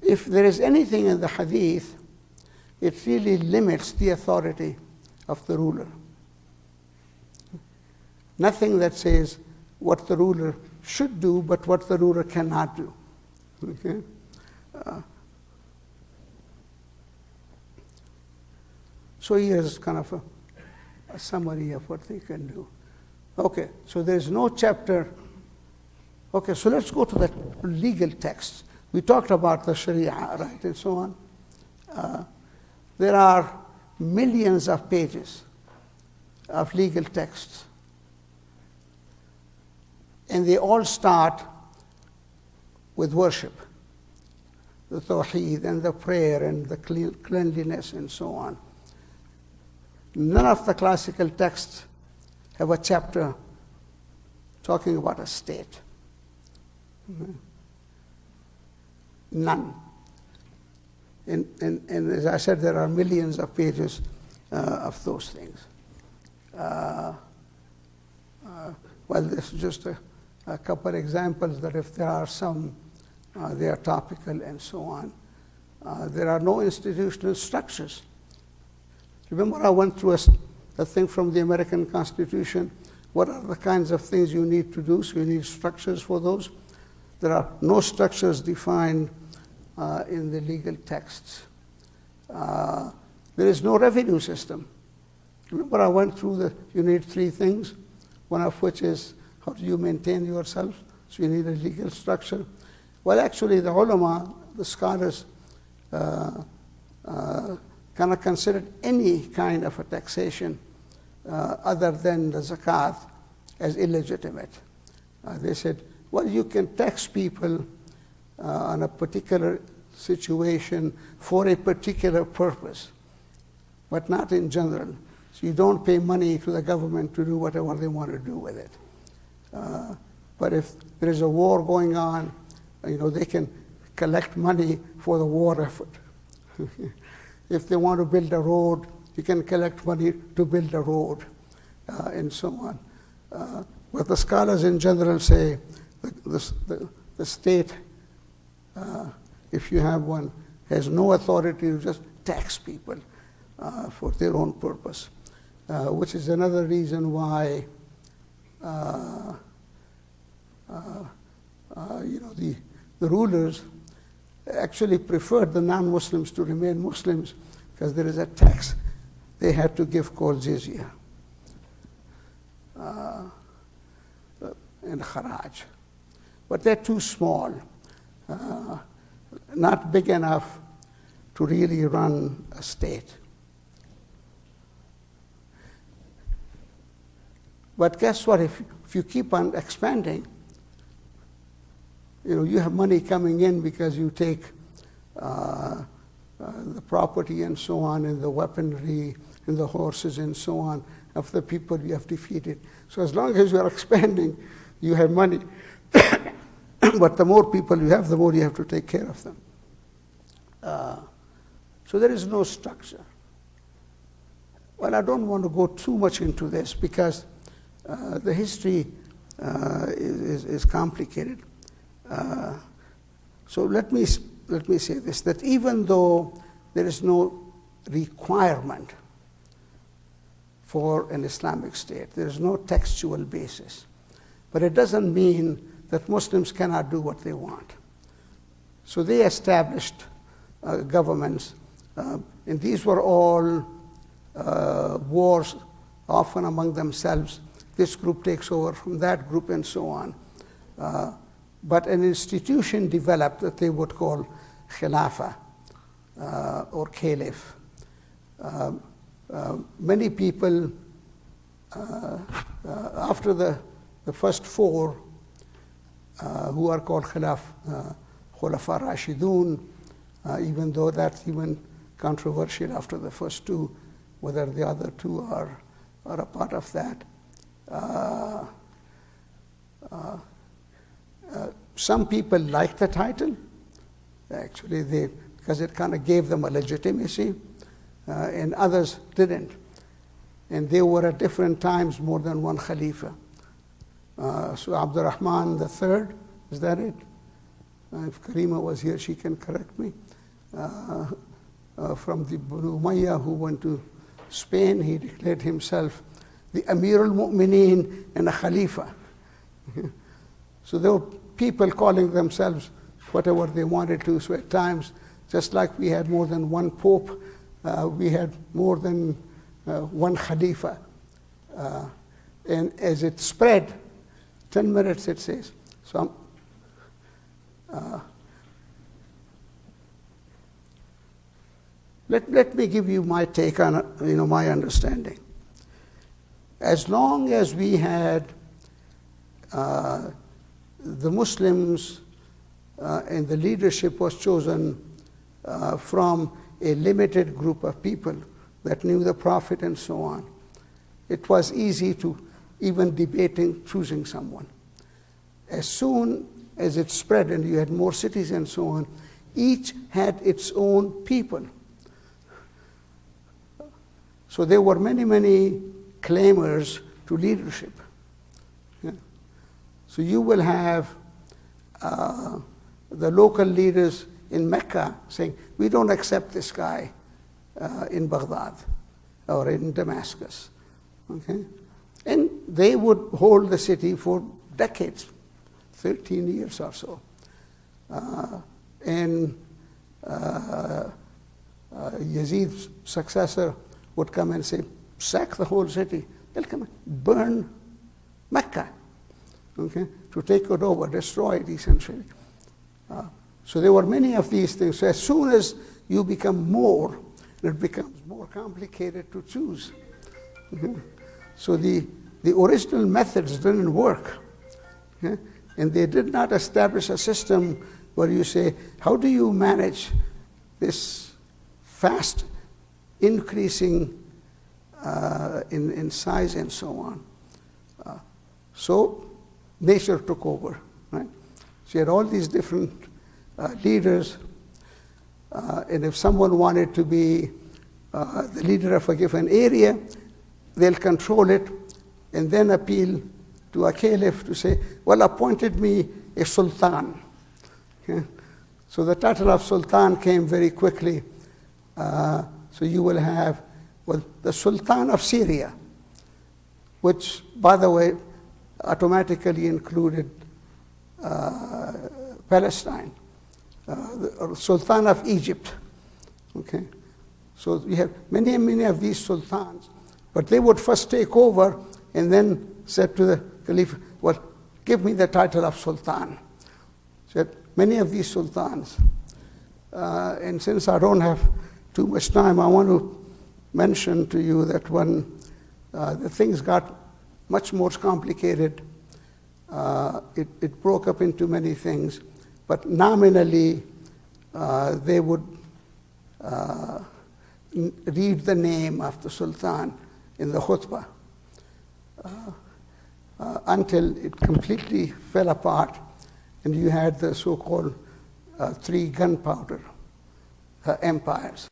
if there is anything in the hadith, it really limits the authority of the ruler. Nothing that says what the ruler should do, but what the ruler cannot do. Okay? So here's kind of a summary of what they can do. Okay, so there's no chapter. Okay, so let's go to the legal text. We talked about the Sharia, right, and so on. There are millions of pages of legal texts, and they all start with worship, the tawheed and the prayer and the cleanliness and so on. None of the classical texts have a chapter talking about a state. None. And as I said, there are millions of pages of those things. Well, this is just a couple examples that if there are some, they are topical and so on. There are no institutional structures. Remember I went through a thing from the American Constitution. What are the kinds of things you need to do? So you need structures for those. There are no structures defined in the legal texts. There is no revenue system. Remember I went through you need three things, one of which is how do you maintain yourself? So you need a legal structure. Well, actually the ulama, the scholars, kind of considered any kind of a taxation other than the zakat as illegitimate. They said, well, you can tax people on a particular situation for a particular purpose, but not in general. So you don't pay money to the government to do whatever they want to do with it. But if there is a war going on, they can collect money for the war effort. If they want to build a road, you can collect money to build a road, and so on. But the scholars in general say the state, if you have one, has no authority to just tax people for their own purpose, which is another reason why the rulers actually preferred the non-Muslims to remain Muslims because there is a tax they had to give called jizya and kharaj. But they're too small, not big enough to really run a state. But guess what? If you keep on expanding, you have money coming in because you take the property and so on, and the weaponry and the horses and so on of the people you have defeated. So as long as you are expanding, you have money. But the more people you have, the more you have to take care of them. So there is no structure. Well, I don't want to go too much into this because the history is complicated. So let me say this, that even though there is no requirement for an Islamic state, there is no textual basis, but it doesn't mean that Muslims cannot do what they want. So they established governments, and these were all wars, often among themselves. This group takes over from that group and so on. But an institution developed that they would call khilafa or caliph. Many people, after the first four, who are called khulfa-e-rashideen, even though that's even controversial after the first two, whether the other two are a part of that. Some people liked the title, actually, because it kind of gave them a legitimacy, and others didn't. And they were at different times more than one Khalifa. So Abdurrahman III, is that it? if Karima was here, she can correct me, from the Banu Umayyah who went to Spain. He declared himself the Amir al-Mu'mineen and a Khalifa. So there were people calling themselves whatever they wanted to. So at times, just like we had more than one Pope, we had more than one Khalifa. And as it spread, 10 minutes it says. So let me give you my take on my understanding. As long as we had the Muslims and the leadership was chosen from a limited group of people that knew the Prophet and so on, it was easy to even debating choosing someone. As soon as it spread and you had more cities and so on, each had its own people. So there were many, many claimers to leadership. Yeah. So you will have the local leaders in Mecca saying, we don't accept this guy in Baghdad or in Damascus. Okay? And they would hold the city for decades, 13 years or so. And Yazid's successor would come and say, sack the whole city. They'll come and burn Mecca, okay, to take it over, destroy it essentially. So there were many of these things. So as soon as you become more, it becomes more complicated to choose. Okay? So the original methods didn't work. Okay? And they did not establish a system where you say, how do you manage this fast increasing in size and so on? So nature took over, right? So you had all these different leaders, and if someone wanted to be the leader of a given area, they'll control it and then appeal to a caliph to say, well, appointed me a sultan. Okay? So the title of sultan came very quickly. So you will have, well, the Sultan of Syria, which, by the way, automatically included Palestine, the Sultan of Egypt. Okay, so you have many, many of these sultans, but they would first take over and then said to the caliph, well, give me the title of sultan. So many of these sultans, and since I don't have too much time, I want to mention to you that when the things got much more complicated, it broke up into many things, but nominally they would read the name of the sultan in the khutbah until it completely fell apart and you had the so-called three gunpowder empires.